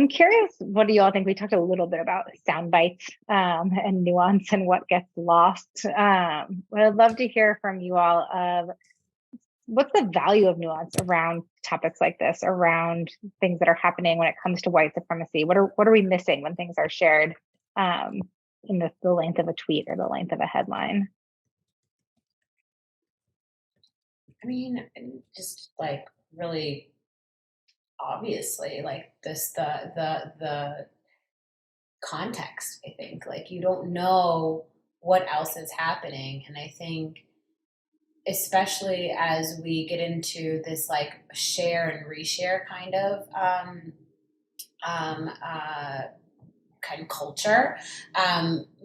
I'm curious, what do you all think? We talked a little bit about sound bites and nuance and what gets lost. But I'd love to hear from you all of what's the value of nuance around topics like this, around things that are happening when it comes to white supremacy? What are we missing when things are shared in the length of a tweet or the length of a headline? I mean, just like really obviously, like this, the context. I think like you don't know what else is happening, and I think especially as we get into this like share and reshare um, uh, kind of culture,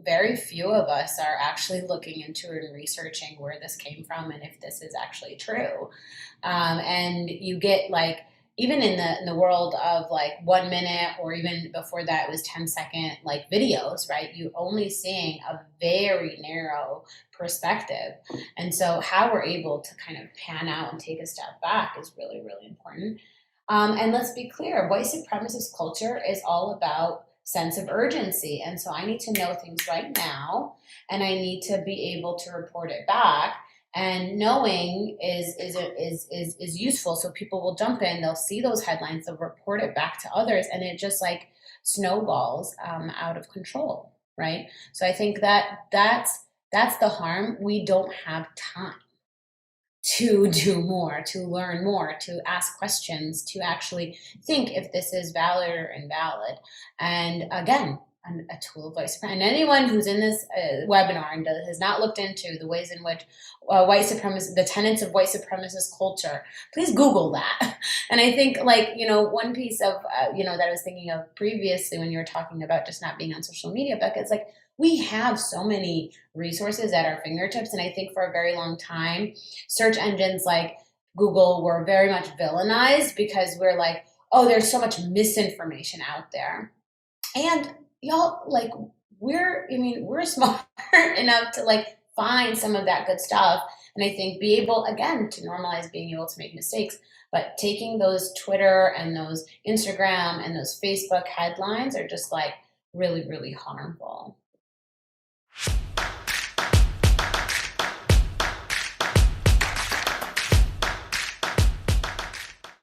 very few of us are actually looking into and researching where this came from and if this is actually true. And you get like even in the world of like 1 minute or even before that it was 10-second like videos, right? You only seeing a very narrow perspective. And so how we're able to kind of pan out and take a step back is really, really important. And let's be clear, white supremacist culture is all about sense of urgency. And so I need to know things right now, and I need to be able to report it back. And knowing is useful. So people will jump in, they'll see those headlines, they'll report it back to others, and it just like snowballs out of control, right? So I think that's the harm. We don't have time to do more, to learn more, to ask questions, to actually think if this is valid or invalid. And again, a tool of white supremacy. And anyone who's in this webinar and has not looked into the ways in which white supremacy, the tenets of white supremacist culture, please Google that. And I think, like, one piece of, that I was thinking of previously when you were talking about just not being on social media, Becca, it's like, we have so many resources at our fingertips. And I think for a very long time, search engines like Google were very much villainized because we're like, oh, there's so much misinformation out there. And y'all, like, we're smart enough to like find some of that good stuff. And I think be able, again, to normalize being able to make mistakes. But taking those Twitter and those Instagram and those Facebook headlines are just like really, really harmful.